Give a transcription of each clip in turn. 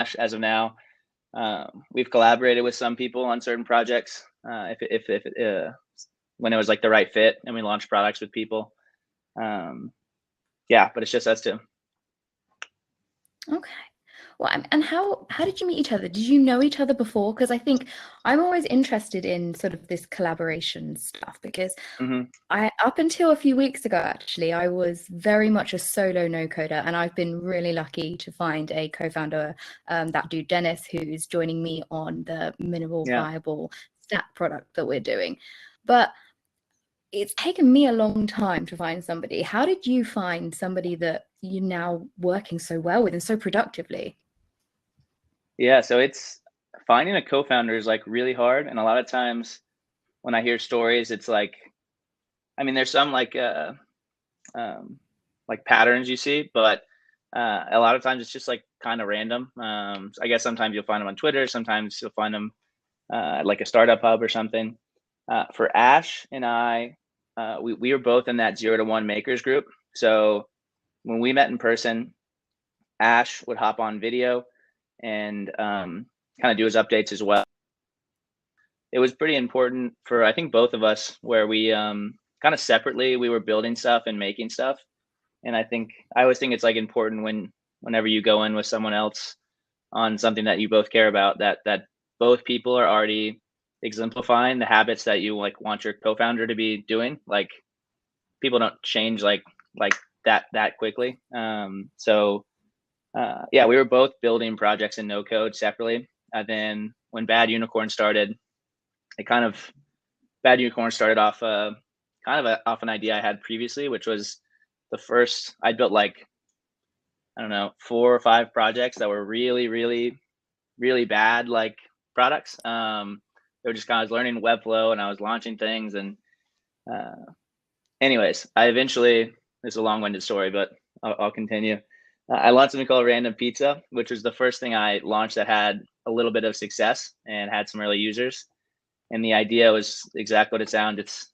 Ash as of now. We've collaborated with some people on certain projects, when it was like the right fit, and we launched products with people. Yeah, but it's just us two. Okay. Well, and how did you meet each other? Did you know each other before? Because I think I'm always interested in sort of this collaboration stuff, because up until a few weeks ago, actually, I was very much a solo no coder, and I've been really lucky to find a co-founder, that dude Dennis, who's joining me on the minimal viable stack product that we're doing. But it's taken me a long time to find somebody. How did you find somebody that you're now working so well with and so productively? Yeah, so it's finding a co-founder is like really hard, and a lot of times when I hear stories, it's like, I mean, there's some like patterns you see, but a lot of times it's just like kind of random. I guess sometimes you'll find them on Twitter, sometimes you'll find them at like a startup hub or something. For Ash and I, we were both in that 0 to 1 makers group. So when we met in person, Ash would hop on video and kind of do his updates as well. It was pretty important for, I think, both of us, where we kind of separately, we were building stuff and making stuff. And I always think it's like important whenever you go in with someone else on something that you both care about, that both people are already exemplifying the habits that you like want your co-founder to be doing. Like, people don't change like that quickly. Yeah, we were both building projects in Nocode separately. And then when Bad Unicorn started, Bad Unicorn started off off an idea I had previously, which was the first, I built like, I don't know, 4 or 5 projects that were really, really, really bad, like, products. They were just kind of learning Webflow, and I was launching things. And anyways, this is a long-winded story, but I'll continue. I launched something called Random Pizza, which was the first thing I launched that had a little bit of success and had some early users. And the idea was exactly what it sounds. It's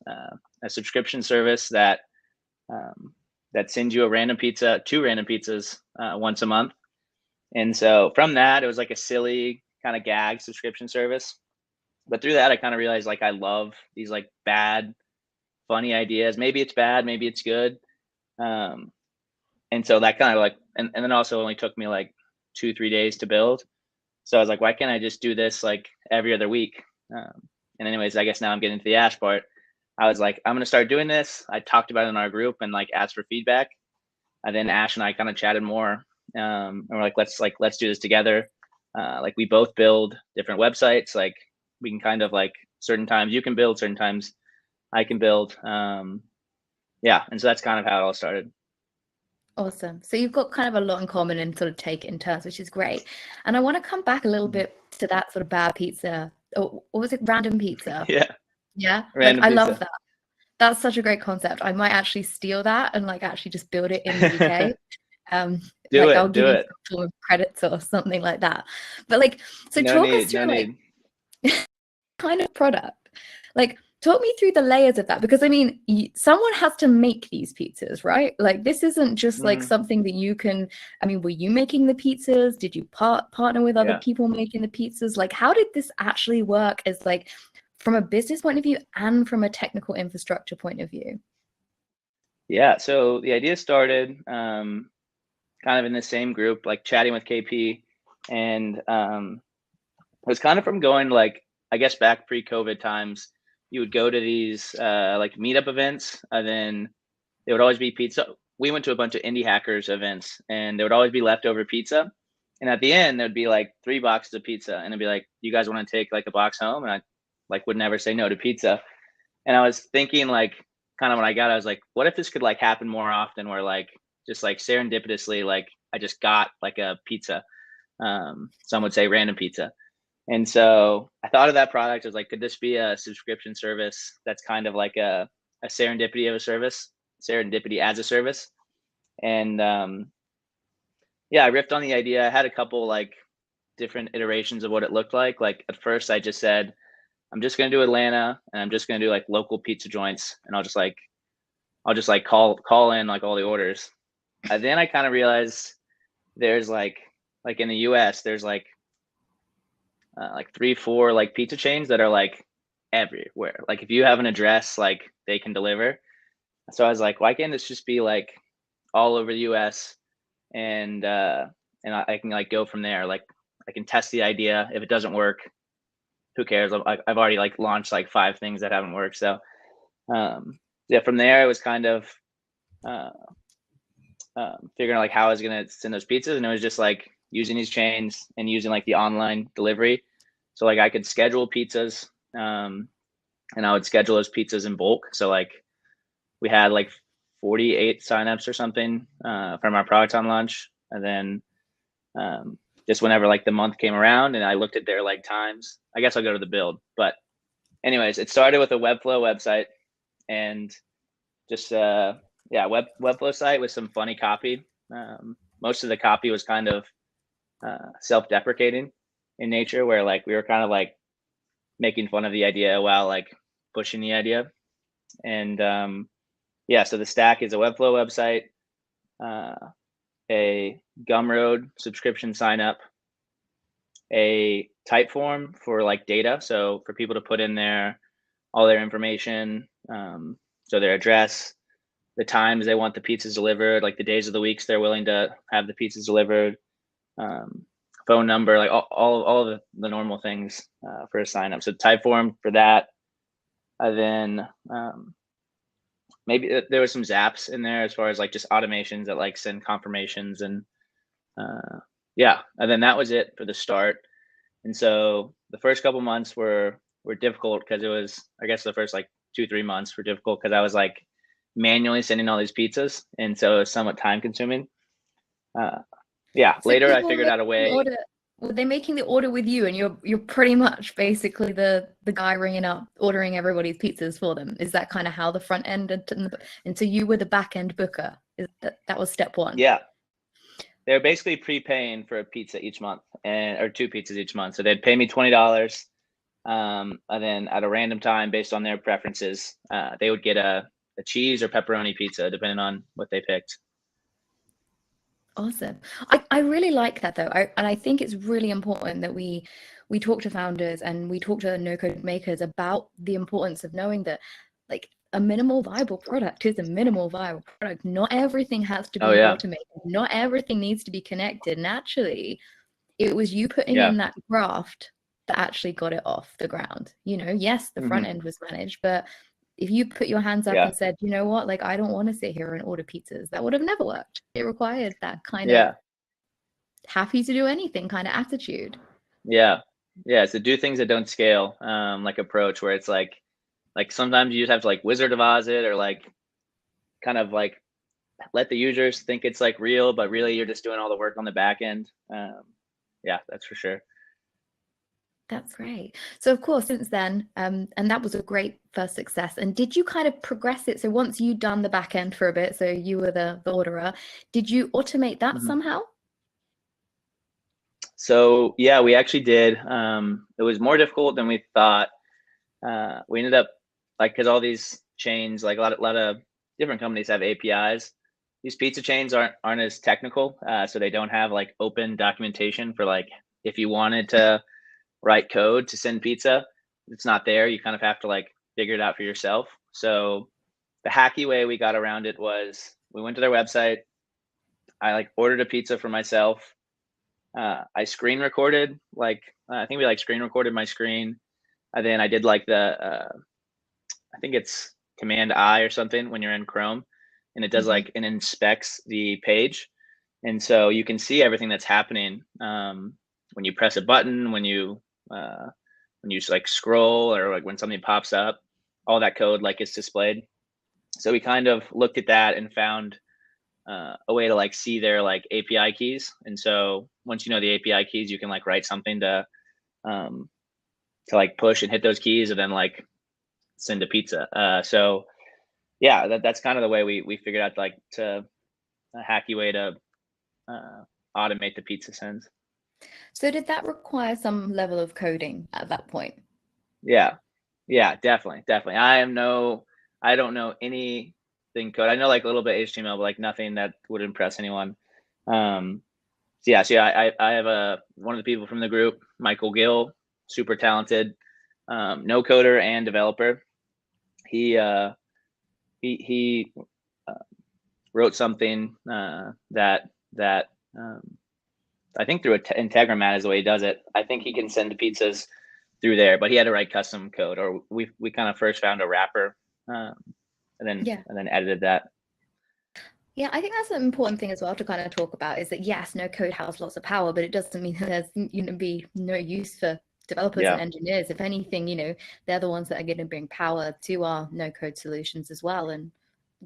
a subscription service that sends you 2 random pizzas once a month. And so from that, it was like a silly kind of gag subscription service. But through that, I kind of realized, like, I love these like bad, funny ideas. Maybe it's bad, maybe it's good. And so that kind of like, and then also only took me like 2-3 days to build. So I was like, why can't I just do this like every other week? And anyways, I guess now I'm getting to the Ash part. I was like, I'm going to start doing this. I talked about it in our group and like asked for feedback. And then Ash and I kind of chatted more. And we're like, let's do this together. Like, we both build different websites. Like, we can kind of like, certain times you can build, certain times I can build. Yeah. And so that's kind of how it all started. Awesome. So you've got kind of a lot in common and sort of take it in turns, which is great. And I want to come back a little bit to that sort of bad pizza, or what was it? Random pizza. Yeah. Yeah. Random like, I pizza. love that. That's such a great concept. I might actually steal that and like actually just build it in the UK. I'll give you some form of credits or something like that. But like, so talk us through like kind of product. Like, talk me through the layers of that, because I mean, someone has to make these pizzas, right? Like, this isn't just like something that you can, I mean, were you making the pizzas? Did you partner with other people making the pizzas? Like, how did this actually work as like, from a business point of view and from a technical infrastructure point of view? Yeah, so the idea started kind of in the same group, like chatting with KP, and it was kind of from going, like, I guess back pre-COVID times, you would go to these like meetup events, and then there would always be pizza. We went to a bunch of indie hackers events, and there would always be leftover pizza. And at the end, there'd be like 3 boxes of pizza, and it'd be like, you guys want to take like a box home? And I like would never say no to pizza. And I was thinking, like, kind of when I was like, what if this could like happen more often, where like just like serendipitously, like I just got like a pizza. Some would say random pizza. And so I thought of that product. I was like, could this be a subscription service that's kind of like a serendipity of a service, serendipity as a service? And yeah, I riffed on the idea. I had a couple like different iterations of what it looked like. Like, at first I just said, I'm just going to do Atlanta, and I'm just going to do like local pizza joints. And I'll just like call in like all the orders. And then I kind of realized there's like like in the US, there's like 3-4 like pizza chains that are like everywhere. Like if you have an address, like they can deliver. So I was like, why can't this just be like all over the US, and I can like go from there. Like I can test the idea. If it doesn't work, who cares? I've already like launched like 5 things that haven't worked. So yeah, from there it was kind of figuring out like how I was gonna send those pizzas, and it was just like using these chains and using like the online delivery. So like I could schedule pizzas, and I would schedule those pizzas in bulk. So like we had like 48 signups or something from our product on launch, and then just whenever like the month came around and I looked at their like times, I guess I'll go to the build. But anyways, it started with a Webflow website, and just Webflow site with some funny copy. Most of the copy was kind of self-deprecating in nature, where like we were kind of like making fun of the idea while like pushing the idea. And so the stack is a Webflow website, a Gumroad subscription sign up, a Typeform for like data, so for people to put in all their information, so their address, the times they want the pizzas delivered, like the days of the weeks they're willing to have the pizzas delivered, phone number, like all of the normal things for a sign up. So Typeform for that. And then maybe there was some Zaps in there as far as like just automations that like send confirmations, and and then that was it for the start. And so the first couple months were difficult because it was, I guess the first like 2-3 months were difficult because I was like manually sending all these pizzas, and so it was somewhat time consuming. Later I figured out a way. Were they making the order with you, and you're pretty much basically the guy ringing up, ordering everybody's pizzas for them? Is that kind of how the front end and so you were the back end booker? That was step one? Yeah, they're basically prepaying for a pizza each month, or 2 pizzas each month. So they'd pay me $20, and then at a random time, based on their preferences, they would get a cheese or pepperoni pizza, depending on what they picked. Awesome. I really like that though. And I think it's really important that we talk to founders and we talk to no-code makers about the importance of knowing that like a minimal viable product is a minimal viable product. Not everything has to be automated. Not everything needs to be connected. And actually, it was you putting in that graft that actually got it off the ground. Yes, the front end was managed, but if you put your hands up and said, you know what, like I don't want to sit here and order pizzas, that would have never worked. It required that kind of happy to do anything kind of attitude. So do things that don't scale, like approach, where it's like sometimes you just have to like Wizard of Oz it, or like kind of like let the users think it's like real, but really you're just doing all the work on the back end. That's for sure. That's great. So of course, since then, and that was a great first success. And did you kind of progress it? So once you'd done the back end for a bit, so you were the orderer, did you automate that somehow? So yeah, we actually did. It was more difficult than we thought. We ended up because all these chains, like a lot of different companies have APIs. These pizza chains aren't as technical, so they don't have like open documentation for like if you wanted to write code to send pizza, it's not there. You kind of have to like figure it out for yourself. So the hacky way we got around it was we went to their website. I like ordered a pizza for myself. I screen recorded, I think we like screen recorded my screen. And then I did like I think it's Command I or something when you're in Chrome, and it does like, and inspects the page. And so you can see everything that's happening when you press a button, when you like scroll, or like when something pops up, all that code like is displayed. So we kind of looked at that and found a way to like see their like API keys. And so once you know the API keys, you can like write something to like push and hit those keys and then like send a pizza. So yeah, that's kind of the way we figured out like a hacky way to automate the pizza sends. So did that require some level of coding at that point? Yeah, definitely. I don't know anything code. I know like a little bit HTML, but like nothing that would impress anyone. I have one of the people from the group, Michael Gill, super talented, no coder and developer. He wrote something that I think through Integromat is the way he does it. I think he can send the pizzas through there, but he had to write custom code, or we kind of first found a wrapper and then edited that. Yeah, I think that's an important thing as well to kind of talk about, is that yes, no code has lots of power, but it doesn't mean that there's be no use for developers and engineers. If anything, they're the ones that are going to bring power to our no code solutions as well. And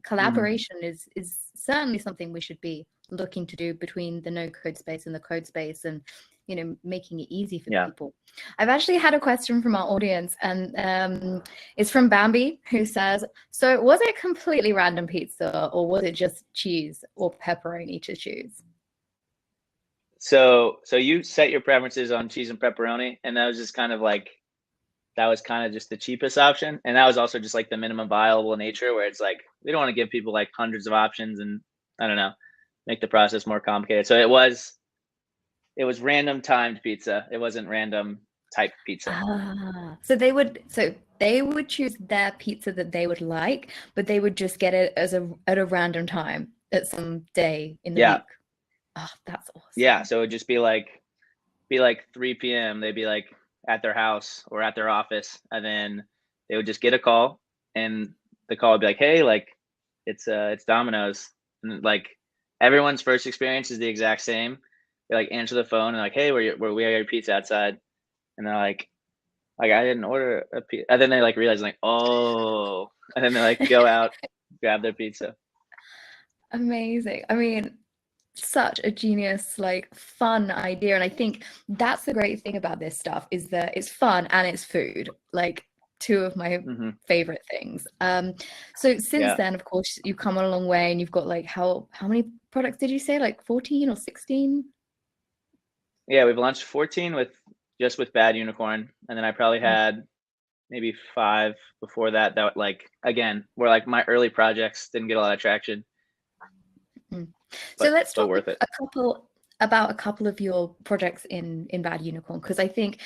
collaboration is certainly something we should be looking to do between the no code space and the code space, and making it easy for people. I've actually had a question from our audience, and it's from Bambi, who says, so was it completely random pizza, or was it just cheese or pepperoni to choose? So you set your preferences on cheese and pepperoni, and that was just kind of like, that was kind of just the cheapest option. And that was also just like the minimum viable nature, where it's like, we don't want to give people like hundreds of options and, I don't know, make the process more complicated. So it was random timed pizza. It wasn't random type pizza. So they would choose their pizza that they would like, but they would just get it at a random time at some day in the week. Oh, that's awesome. Yeah. So it'd just be like 3 p.m. They'd be like at their house or at their office, and then they would just get a call, and the call would be like, hey, like it's Domino's. And like everyone's first experience is the exact same. They like answer the phone and like, hey, we have your pizza outside. And they're like I didn't order a pizza. And then they like realize like, oh, and then they like go out, grab their pizza. Amazing. I mean, such a genius, like fun idea. And I think that's the great thing about this stuff, is that it's fun and it's food, like two of my favorite things. So since then, of course, you've come on a long way, and you've got like, how many products did you say, like 14 or 16? Yeah, we've launched 14 with Bad Unicorn, and then I probably had maybe 5 before that like, again, were like my early projects, didn't get a lot of traction. So let's talk about a couple of your projects in Bad Unicorn, because I think,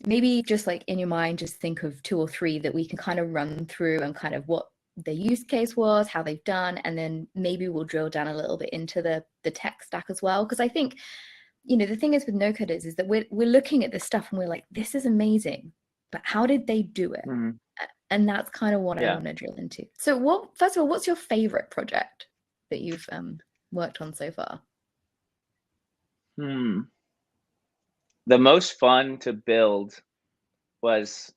maybe just like in your mind, just think of 2 or 3 that we can kind of run through, and kind of what the use case was, how they've done, and then maybe we'll drill down a little bit into the tech stack as well. Because I think, the thing is with no coders is that we're looking at this stuff and we're like, this is amazing, but how did they do it? And that's kind of what I want to drill into. So first of all, what's your favorite project that you've worked on so far? The most fun to build was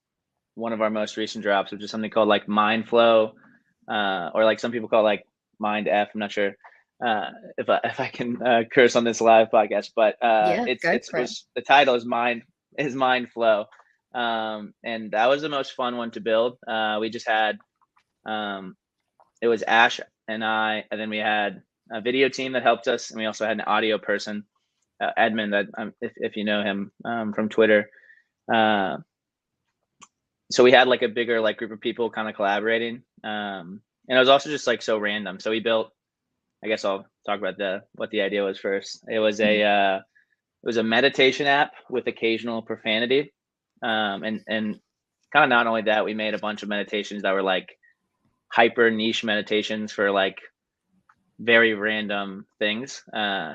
one of our most recent drops, which is something called like Mindflow, or like some people call it like Mind F. I'm not sure if I can curse on this live podcast, but the title is Mindflow, and that was the most fun one to build. We just had it was Ash and I, and then we had a video team that helped us, and we also had an audio person, Edmund, that if you know him from Twitter. So we had like a bigger like group of people kind of collaborating, and it was also just like so random. So we built, I guess I'll talk about what the idea was first. It was a meditation app with occasional profanity, and kind of not only that, we made a bunch of meditations that were like hyper niche meditations for like very random things.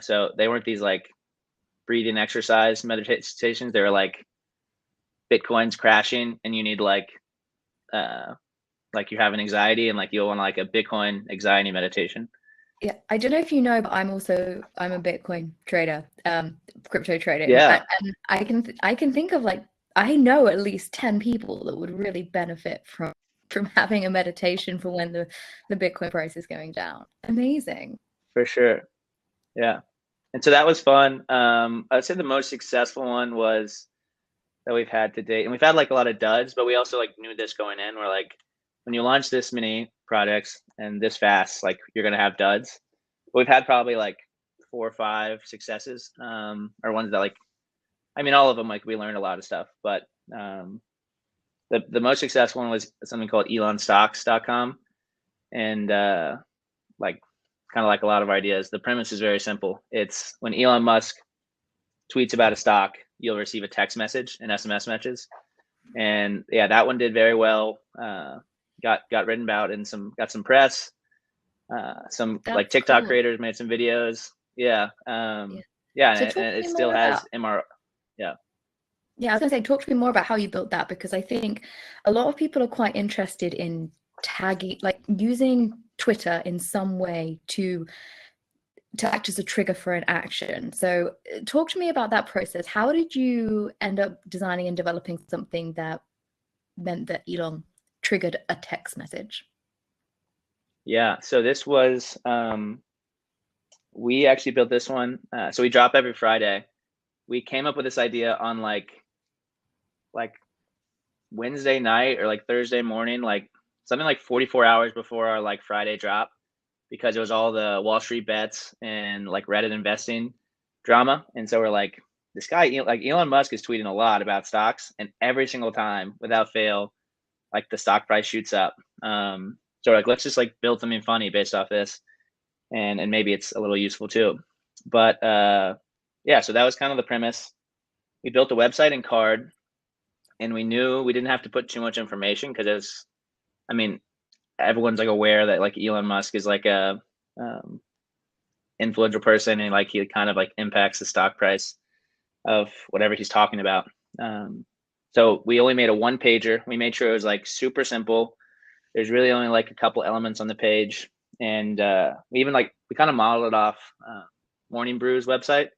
So they weren't these like breathing exercise meditations. They were like Bitcoin's crashing and you need like you're having anxiety, and like you'll want like a Bitcoin anxiety meditation. Yeah, I don't know if you know, but I'm a Bitcoin trader, crypto trader. Yeah, and I can think of like, I know at least 10 people that would really benefit from having a meditation for when the Bitcoin price is going down. Amazing. For sure. Yeah. And so that was fun. I'd say the most successful one was that we've had to date, and we've had like a lot of duds, but we also like knew this going in. We're like, when you launch this many projects and this fast, like you're going to have duds. But we've had probably like 4 or 5 successes, or ones that like, I mean, all of them, like we learned a lot of stuff, but the most successful one was something called elonstocks.com. And like kind of like a lot of ideas. The premise is very simple. It's when Elon Musk tweets about a stock, you'll receive a text message and SMS messages. And yeah, that one did very well. Got written about and got some press. Some That's like TikTok cool. creators made some videos. Yeah. Yeah, so and it still has MR. Yeah. Yeah, I was gonna say, talk to me more about how you built that, because I think a lot of people are quite interested in tagging, like using Twitter in some way to act as a trigger for an action. So talk to me about that process. How did you end up designing and developing something that meant that Elon triggered a text message? Yeah, so this was, we actually built this one. So we drop every Friday. We came up with this idea on like Wednesday night or like Thursday morning, like something like 44 hours before our like Friday drop, because it was all the Wall Street bets and like Reddit investing drama. And so we're like, this guy, like Elon Musk is tweeting a lot about stocks, and every single time without fail, like the stock price shoots up. So like, let's just like build something funny based off this, and maybe it's a little useful too. But yeah, so that was kind of the premise. We built a website and card, and we knew we didn't have to put too much information because it's, I mean, everyone's like aware that like Elon Musk is like a influential person, and like he kind of like impacts the stock price of whatever he's talking about. So we only made a one pager. We made sure it was like super simple. There's really only like a couple elements on the page, and we kind of modeled it off Morning Brew's website,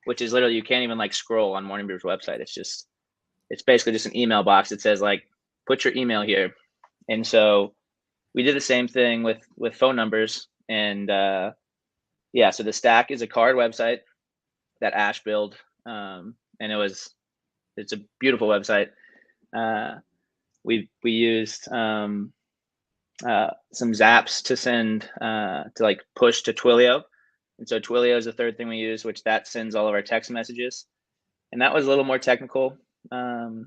which is literally, you can't even like scroll on Morning Brew's website. It's basically just an email box that says like, put your email here. And so we did the same thing with phone numbers. And yeah, so the Stack is a card website that Ash built, and it's a beautiful website. We used some zaps to send to like push to Twilio. And so Twilio is the third thing we use, which that sends all of our text messages. And that was a little more technical. And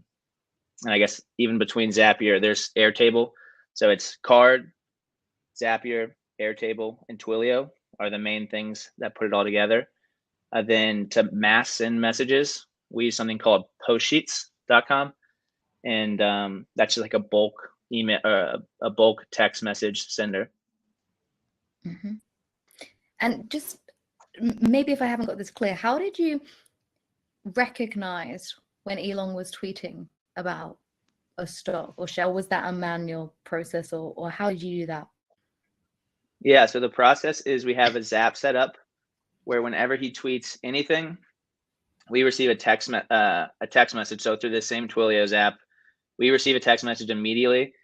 I guess even between Zapier, there's Airtable. So it's Card, Zapier, Airtable, and Twilio are the main things that put it all together. Then to mass send messages, we use something called postsheets.com. And that's just like a bulk email, a bulk text message sender. Mm-hmm. And just maybe if I haven't got this clear, how did you recognize when Elon was tweeting about a stock or share? Was that a manual process, or how did you do that? Yeah, so the process is we have a Zap set up where whenever he tweets anything, we receive a text message. So through the same Twilio app, we receive a text message immediately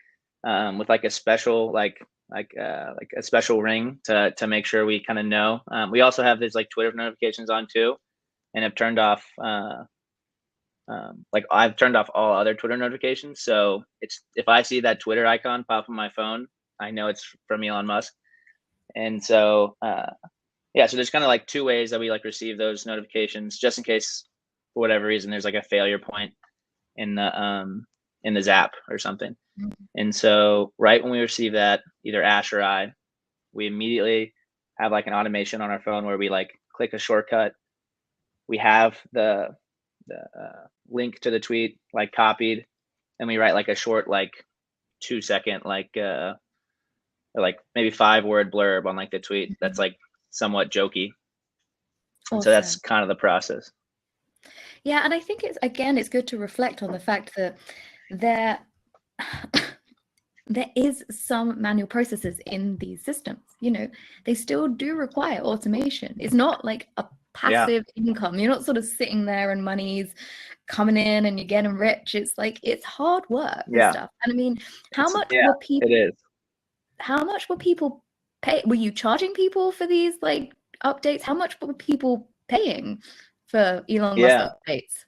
with like a special like a special ring to make sure we kind of know. We also have these like Twitter notifications on too, and have turned off like I've turned off all other Twitter notifications. So it's, if I see that Twitter icon pop on my phone, I know it's from Elon Musk. And so yeah, so there's kind of like two ways that we like receive those notifications, just in case for whatever reason there's like a failure point in the Zap or something. Mm-hmm. And so right when we receive that, either Ash or I, we immediately have like an automation on our phone where we like click a shortcut. We have the link to the tweet like copied, and we write like a short like 2-second like or like maybe 5-word blurb on like the tweet that's like somewhat jokey. Awesome. So that's kind of the process. Yeah, and I think it's good to reflect on the fact that there is some manual processes in these systems. You know, they still do require automation. It's not like a passive income. You're not sort of sitting there and money's coming in and you're getting rich. It's like, it's hard work and stuff. And I mean, how much were people pay? Were you charging people for these like updates? How much were people paying for Elon Musk updates?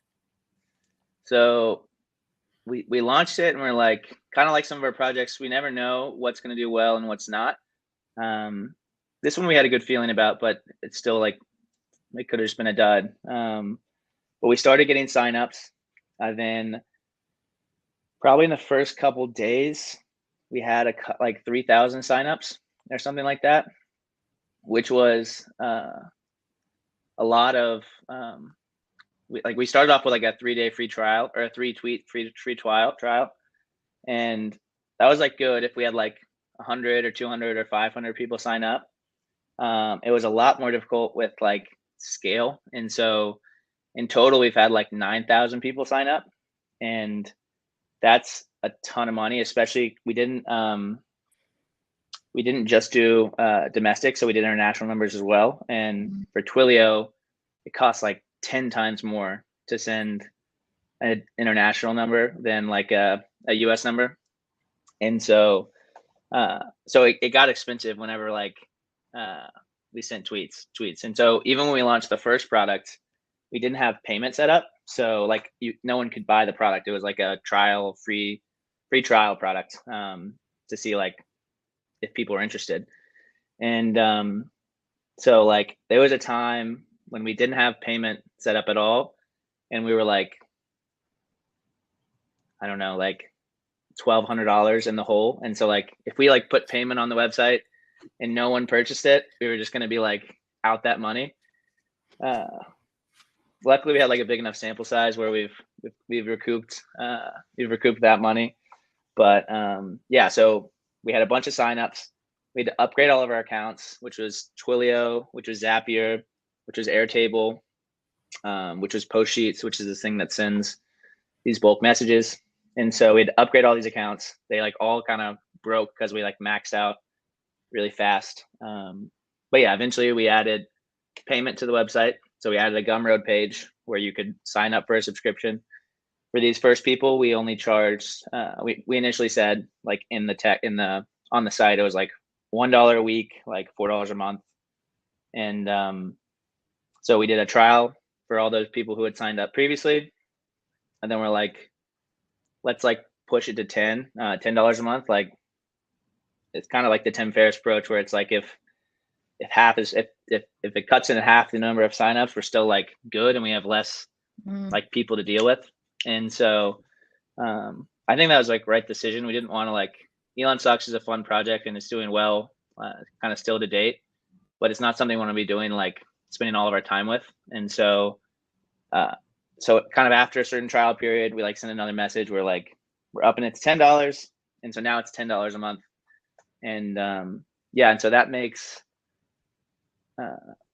So we launched it, and we're like, kind of like some of our projects, we never know what's going to do well and what's not. This one we had a good feeling about, but it's still like, it could have just been a dud. But we started getting signups. Then probably in the first couple days, we had like 3,000 signups or something like that. which was a lot of we started off with like a 3-day free trial, or a 3-tweet free trial, and that was like good if we had like 100 or 200 or 500 people sign up. It was a lot more difficult with like scale, and so in total we've had like 9,000 people sign up, and that's a ton of money. Especially we didn't just do domestic, so we did international numbers as well. And for Twilio, it costs like 10 times more to send an international number than like a US number. And so it got expensive whenever like we sent tweets. And so even when we launched the first product, we didn't have payment set up. So like no one could buy the product. It was like a free trial product to see like if people were interested. And so like there was a time when we didn't have payment set up at all, and we were like, I don't know, like $1,200 in the hole. And so like if we like put payment on the website and no one purchased it, we were just going to be like out that money. Luckily we had like a big enough sample size where we've recouped that money. But yeah, so we had a bunch of signups. We had to upgrade all of our accounts, which was Twilio, which was Zapier, which was Airtable, which was Postsheets, which is this thing that sends these bulk messages. And so we had to upgrade all these accounts. They like all kind of broke because we like maxed out really fast. But yeah, eventually we added payment to the website. So we added a Gumroad page where you could sign up for a subscription. For these first people, we only charged, we initially said like on the site, it was like $1 a week, like $4 a month. And so we did a trial for all those people who had signed up previously. And then we're like, let's like push it to $10 a month. Like it's kind of like the Tim Ferriss approach, where it's like if it cuts in half the number of signups, we're still like good and we have less like people to deal with. And so I think that was like right decision. We didn't want to like, Elon Sucks is a fun project and it's doing well, kind of still to date, but it's not something we want to be doing like spending all of our time with. And so so kind of after a certain trial period, we like sent another message. We're like, we're upping it to $10. And so now it's $10 a month. And yeah, and so that makes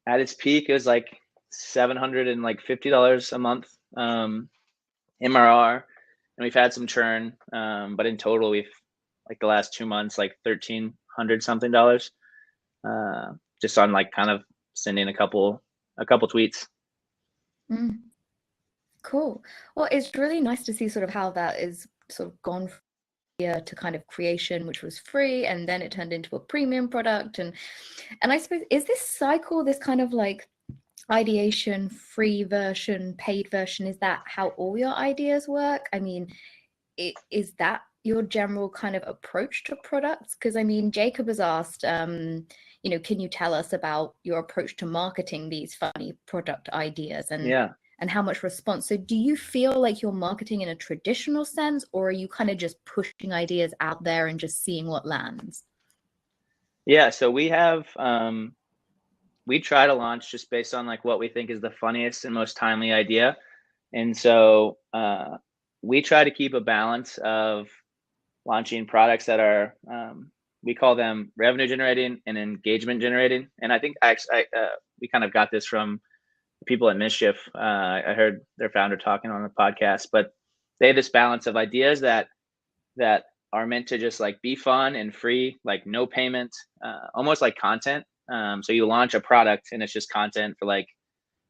at its peak, it was like $750 a month MRR, and we've had some churn, but in total we've like the last 2 months like $1,300 something just on like kind of sending a couple tweets. Cool. Well, it's really nice to see sort of how that is sort of gone from here to kind of creation, which was free, and then it turned into a premium product. And I suppose, is this cycle, this kind of like ideation, free version, paid version, is that how all your ideas work? I mean, is that your general kind of approach to products? Because I mean, Jacob has asked, you know, can you tell us about your approach to marketing these funny product ideas? And yeah, and how much response? So do you feel like you're marketing in a traditional sense, or are you kind of just pushing ideas out there and just seeing what lands? Yeah, so we have we try to launch just based on like what we think is the funniest and most timely idea. And so we try to keep a balance of launching products that are we call them revenue generating and engagement generating. And I think we kind of got this from people at Mischief. I heard their founder talking on the podcast, but they have this balance of ideas that are meant to just like be fun and free, like no payment, almost like content. So you launch a product and it's just content for like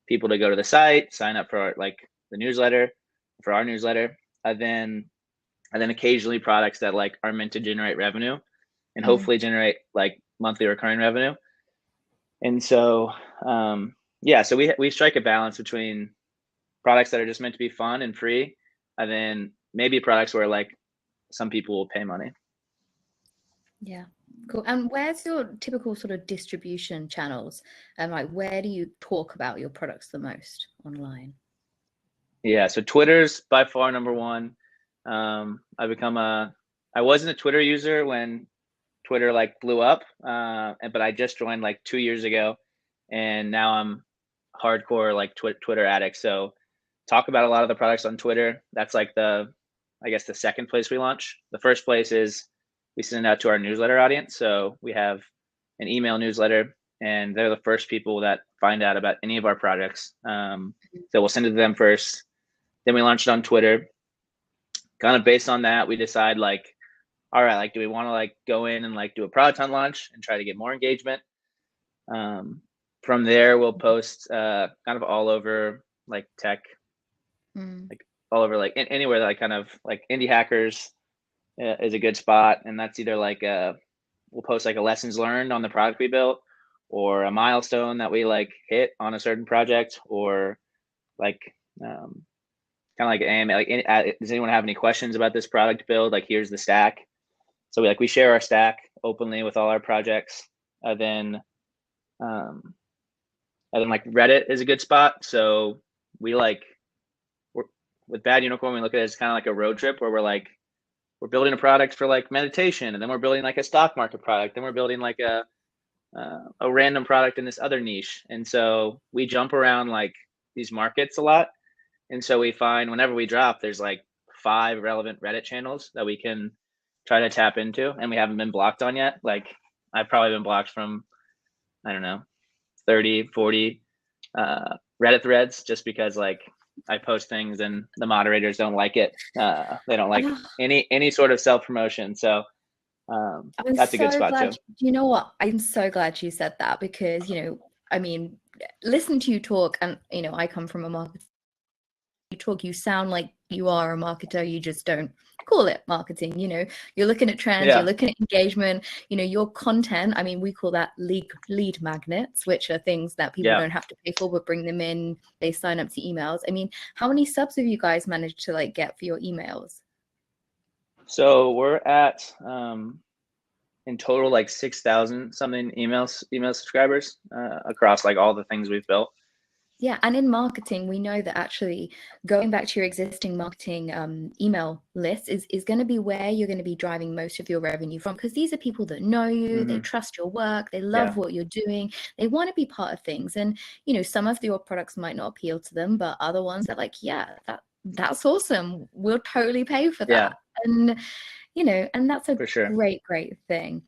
people to go to the site, sign up for like the newsletter, for our newsletter, and then occasionally products that like are meant to generate revenue and hopefully generate like monthly recurring revenue. And so yeah, so we strike a balance between products that are just meant to be fun and free, and then maybe products where like some people will pay money. Yeah, cool. And where's your typical sort of distribution channels? And like, where do you talk about your products the most online? Yeah, so Twitter's by far number one. I wasn't a Twitter user when Twitter like blew up, but I just joined like 2 years ago, and now I'm hardcore like Twitter addict. So talk about a lot of the products on Twitter. That's like I guess the second place we launch. The first place is we send it out to our newsletter audience. So we have an email newsletter, and they're the first people that find out about any of our projects. So we'll send it to them first. Then we launch it on Twitter. Kind of based on that, we decide like, all right, like, do we want to like go in and like do a product hunt launch and try to get more engagement? From there, we'll post kind of all over like tech, like all over like anywhere that like kind of like indie hackers is a good spot. And that's either like we'll post like a lessons learned on the product we built, or a milestone that we like hit on a certain project, or like kind of like does anyone have any questions about this product build? Like, here's the stack. So we share our stack openly with all our projects. Then like Reddit is a good spot. So with Bad Unicorn, we look at it as kind of like a road trip where we're building a product for like meditation, and then we're building like a stock market product, then we're building like a random product in this other niche. And so we jump around like these markets a lot. And so we find whenever we drop, there's like 5 relevant Reddit channels that we can try to tap into, and we haven't been blocked on yet. Like, I've probably been blocked from, I don't know, 30, 40 Reddit threads, just because like I post things and the moderators don't like it. They don't like any sort of self-promotion. So that's a good spot too. You know what? I'm so glad you said that, because, I mean, listen to you talk, and, I come from a market. You talk, you sound like you are a marketer, you just don't call it marketing. You're looking at trends, you're looking at engagement, your content. I mean, we call that lead magnets, which are things that people don't have to pay for, but bring them in, they sign up to emails. I mean, how many subs have you guys managed to like get for your emails? So we're at in total like 6,000 something email subscribers across like all the things we've built. Yeah, and in marketing, we know that actually going back to your existing marketing email list is going to be where you're going to be driving most of your revenue from, because these are people that know you, they trust your work, they love what you're doing, they want to be part of things. And, some of your products might not appeal to them, but other ones are like, yeah, that's awesome. We'll totally pay for that. And, and that's a great thing.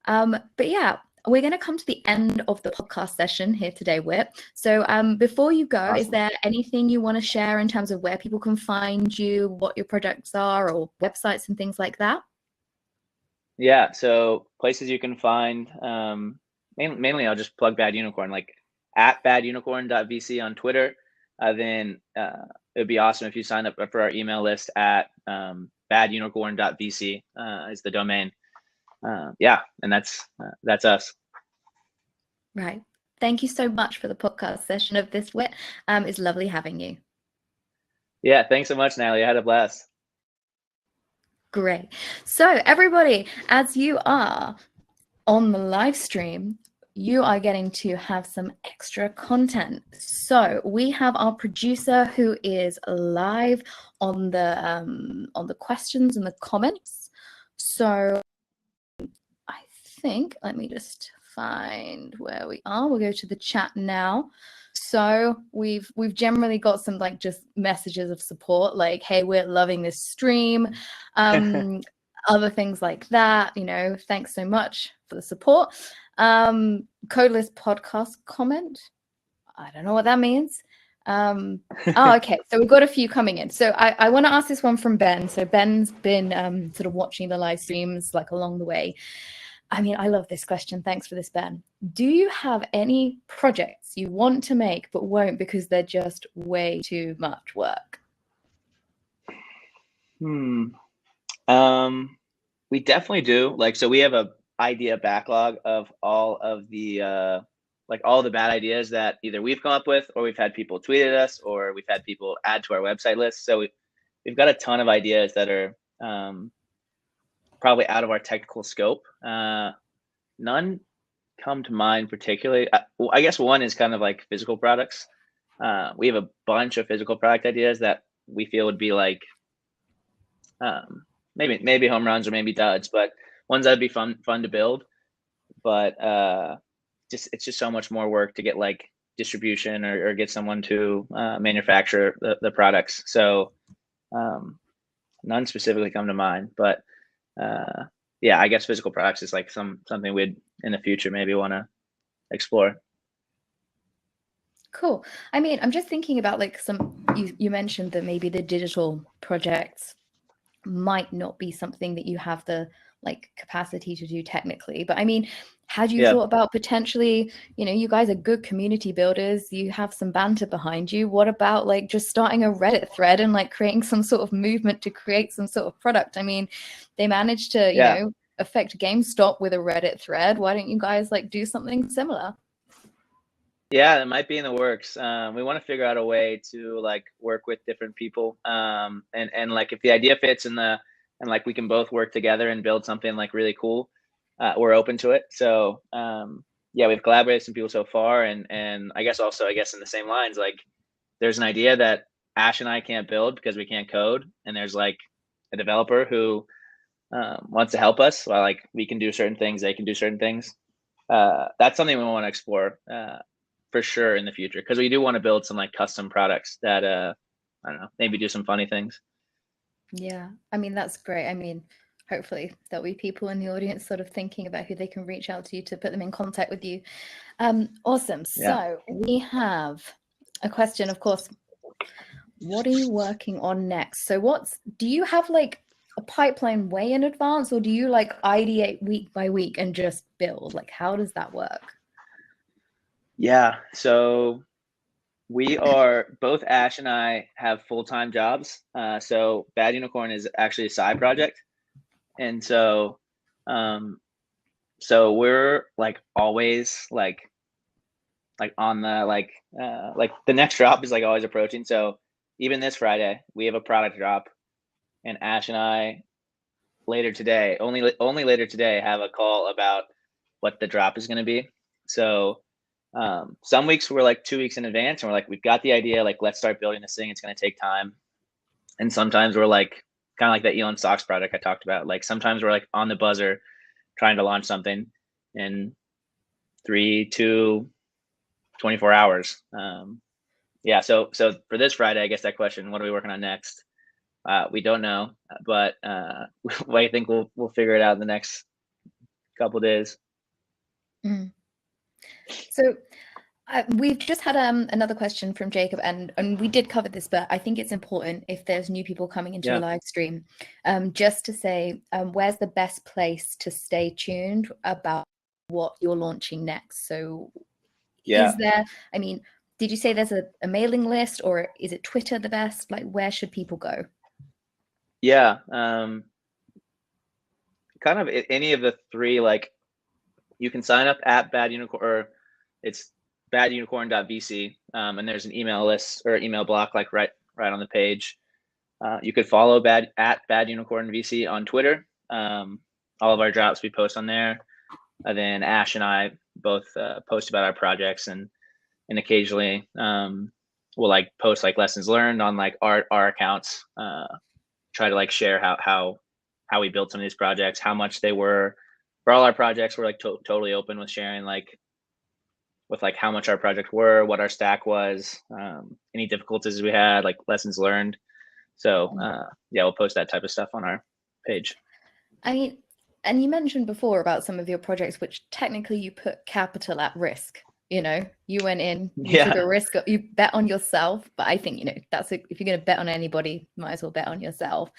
But yeah. We're going to come to the end of the podcast session here today, Whit. So before you go, Is there anything you want to share in terms of where people can find you, what your projects are, or websites and things like that? Yeah, so places you can find, mainly I'll just plug Bad Unicorn, like at badunicorn.vc on Twitter. Then it would be awesome if you sign up for our email list at badunicorn.vc is the domain. And that's us. Right. Thank you so much for the podcast session of this, Whit. It's lovely having you. Yeah, thanks so much, Natalie. I had a blast. Great. So everybody, as you are on the live stream, you are getting to have some extra content. So we have our producer who is live on the questions and the comments. So I think, let me just find where we are. We'll go to the chat now. So we've generally got some like just messages of support, like, hey, we're loving this stream. Other things like that, thanks so much for the support. Codeless podcast comment. I don't know what that means. Okay, so we've got a few coming in. So I want to ask this one from Ben. So Ben's been sort of watching the live streams like along the way. I mean, I love this question. Thanks for this, Ben. Do you have any projects you want to make but won't because they're just way too much work? We definitely do. Like, so we have a idea backlog of all of the all the bad ideas that either we've come up with, or we've had people tweet at us, or we've had people add to our website list. So we've got a ton of ideas that are probably out of our technical scope. None come to mind particularly. I guess one is kind of like physical products. We have a bunch of physical product ideas that we feel would be like maybe home runs or maybe duds, but ones that'd be fun to build, but it's just so much more work to get like distribution or get someone to manufacture the products. So none specifically come to mind, but yeah, I guess physical products is like something we'd in the future maybe want to explore. Cool. I mean, I'm just thinking about like you mentioned that maybe the digital projects might not be something that you have the like capacity to do technically, but I mean, had you thought about potentially, you guys are good community builders, you have some banter behind you, what about like just starting a Reddit thread and like creating some sort of movement to create some sort of product? I mean, they managed to affect GameStop with a Reddit thread. Why don't you guys like do something similar? Yeah, it might be in the works. We want to figure out a way to like work with different people, and like if the idea fits and like we can both work together and build something like really cool, we're open to it. So yeah, we've collaborated with some people so far, and I guess in the same lines, like there's an idea that Ash and I can't build because we can't code, and there's like a developer who wants to help us while like we can do certain things, they can do certain things. That's something we want to explore for sure in the future, because we do want to build some like custom products that I don't know, maybe do some funny things. Yeah, I mean, that's great. I mean, hopefully there'll be people in the audience sort of thinking about who they can reach out to put them in contact with you. Awesome. So we have a question, of course. What are you working on next? So do you have like a pipeline way in advance, or do you like ideate week by week and just build? Like, how does that work? Yeah, so we are both, Ash and I have full-time jobs. So Bad Unicorn is actually a side project. And so so we're like always like on the like the next drop is like always approaching. So even this Friday, we have a product drop, and Ash and I later today, only later today, have a call about what the drop is going to be. So some weeks we're like 2 weeks in advance, and we're like, we've got the idea, like let's start building this thing, it's going to take time. And sometimes we're like kind of like that Elon Socks product I talked about, like sometimes we're like on the buzzer trying to launch something in 3, 2, 24 hours. Yeah, so for this Friday, I guess that question, what are we working on next? We don't know, but I think we'll figure it out in the next couple days. So we've just had another question from Jacob, and we did cover this, but I think it's important if there's new people coming into your live stream, just to say, where's the best place to stay tuned about what you're launching next? So is there, I mean, did you say there's a mailing list, or is it Twitter the best? Like, where should people go? Yeah, kind of any of the three. Like, you can sign up at Bad Unicorn, or it's badunicorn.vc, and there's an email list or email block like right on the page. You could follow at Bad Unicorn VC on Twitter. All of our drops we post on there. And then Ash and I both post about our projects, and occasionally we'll like post like lessons learned on like our accounts. Try to like share how we built some of these projects, how much they were. For all our projects, we're like totally open with sharing like how much our project were, what our stack was, any difficulties we had, like lessons learned. So yeah, we'll post that type of stuff on our page. I mean, and you mentioned before about some of your projects, which technically you put capital at risk. You went in, you took a risk, you bet on yourself. But I think, if you're going to bet on anybody, might as well bet on yourself.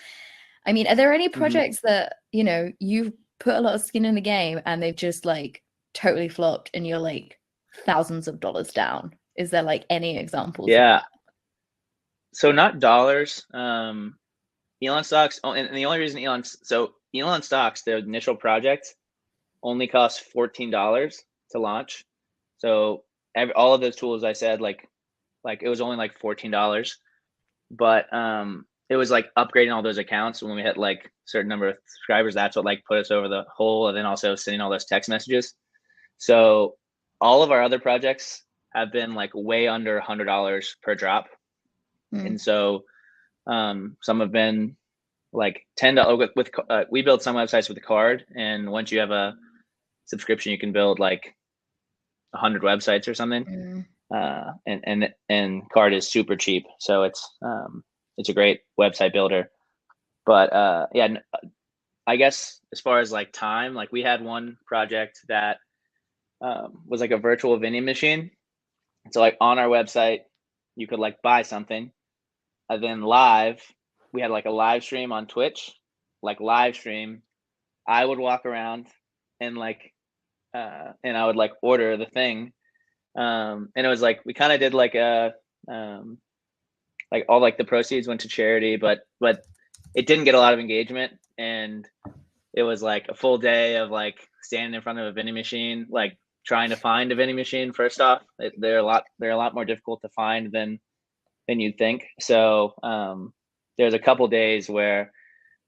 I mean, are there any projects that, you've put a lot of skin in the game and they've just like totally flopped and you're like thousands of dollars down? Is there like any examples? Yeah. So not dollars. Elon stocks, and the only reason Elon stocks, the initial project only cost $14 to launch. So all of those tools I said, like it was only like $14, but it was like upgrading all those accounts when we hit like a certain number of subscribers. That's what like put us over the hole, and then also sending all those text messages. So all of our other projects have been like way under $100 per drop. And so some have been like $10 with we build some websites with a card, and once you have a subscription, you can build like 100 websites or something. And card is super cheap, so it's a great website builder. But yeah, I guess as far as like time, like we had one project that was like a virtual vending machine. So like on our website, you could like buy something, and then live, we had like a live stream on Twitch, like live stream. I would walk around and like, and I would like order the thing. And it was like, we kind of did like a, like all like the proceeds went to charity, but it didn't get a lot of engagement. And it was like a full day of like standing in front of a vending machine, like trying to find a vending machine. First off, they're a lot more difficult to find than you'd think. So there's a couple days where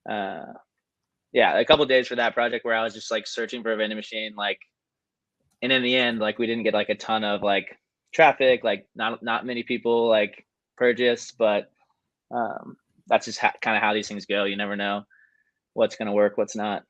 a couple days for that project where I was just like searching for a vending machine, like, and in the end, like we didn't get like a ton of like traffic, like not many people like purchase, but that's just kind of how these things go. You never know what's going to work, what's not.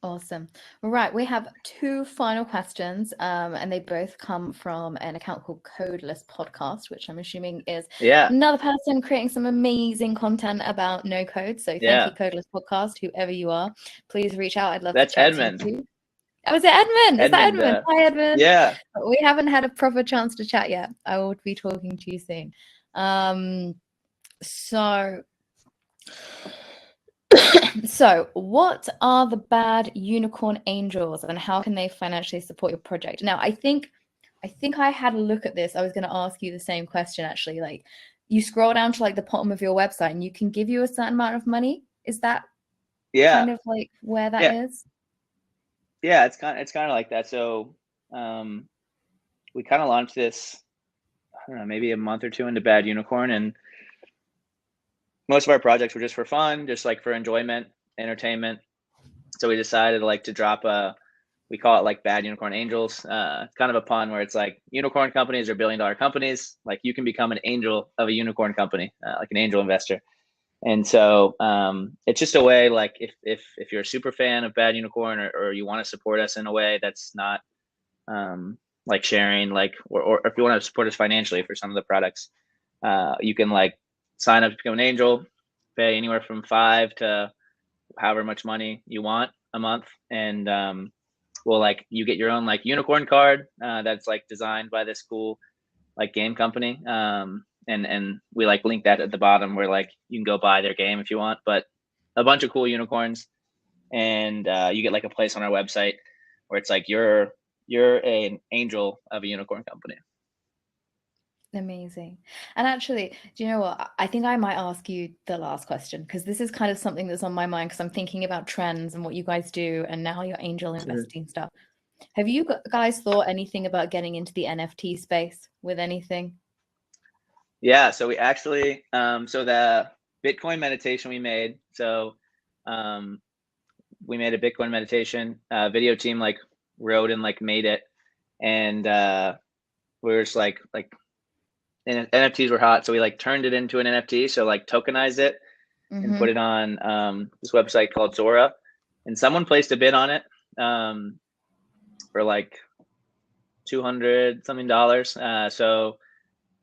Awesome. Right, we have two final questions, and they both come from an account called Codeless Podcast, which I'm assuming is another person creating some amazing content about no code. So thank you, Codeless Podcast, whoever you are. Please reach out. I'd love to chat Edmund. to you too. Oh, is it Edmund? Is that Edmund? Hi, Edmund. Yeah. We haven't had a proper chance to chat yet. I will be talking to you soon. So what are the bad unicorn angels and how can they financially support your project? Now, I think I had a look at this. I was going to ask you the same question, actually. Like, you scroll down to like the bottom of your website and you can give you a certain amount of money. Is that kind of like where that is? Yeah, it's kind of like that. So we kind of launched this, I don't know, maybe a month or two into Bad Unicorn, and most of our projects were just for fun, just like for enjoyment, entertainment. So we decided like to drop we call it like Bad Unicorn Angels. Kind of a pun where it's like unicorn companies are billion-dollar companies. Like you can become an angel of a unicorn company, like an angel investor. And so it's just a way, like if you're a super fan of Bad Unicorn, or you want to support us in a way that's not like sharing, like, or if you want to support us financially for some of the products, you can like sign up to become an angel, pay anywhere from $5 to however much money you want a month, and well, like you get your own like unicorn card that's like designed by this cool like game company, and we like link that at the bottom where like you can go buy their game if you want, but a bunch of cool unicorns, and you get like a place on our website where it's like you're an angel of a unicorn company. Amazing. And actually, do you know what? I think I might ask you the last question, because this is kind of something that's on my mind, because I'm thinking about trends and what you guys do, and now your angel investing stuff. Have you guys thought anything about getting into the NFT space with anything? Yeah, so we actually, so the Bitcoin meditation we made, so we made a Bitcoin meditation, video team like wrote and like made it, and we were just like and NFTs were hot, so we like turned it into an NFT, so like tokenized it and put it on this website called Zora, and someone placed a bid on it for like $200 something. So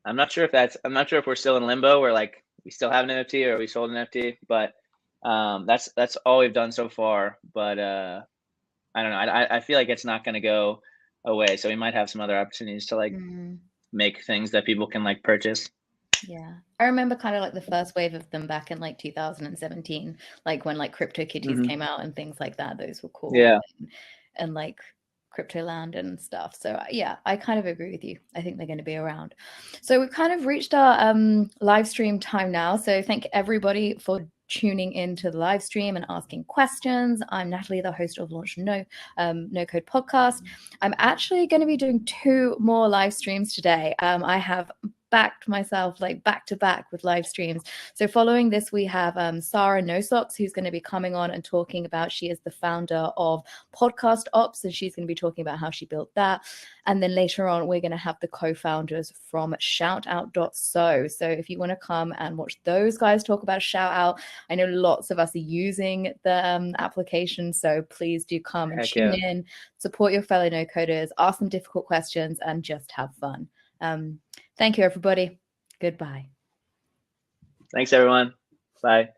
I'm not sure if we're still in limbo, where like we still have an NFT or we sold an NFT, but that's all we've done so far. But I don't know. I feel like it's not going to go away, so we might have some other opportunities to like make things that people can like purchase. Yeah, I remember kind of like the first wave of them back in like 2017, like when like CryptoKitties came out and things like that. Those were cool. Yeah, and like Cryptoland and stuff. So yeah, I kind of agree with you. I think they're going to be around. So we've kind of reached our live stream time now. So thank everybody for tuning into the live stream and asking questions. I'm Natalie, the host of Launch No Code podcast. I'm actually going to be doing 2 more live streams today. I have backed myself like back to back with live streams. So following this, we have Sarah No Socks, who's going to be coming on and talking about, she is the founder of Podcast Ops, and she's going to be talking about how she built that. And then later on, we're going to have the co-founders from shoutout.so. So if you want to come and watch those guys talk about shout out, I know lots of us are using the application. So please do come and tune in, support your fellow no coders, ask them difficult questions, and just have fun. Thank you, everybody. Goodbye. Thanks, everyone. Bye.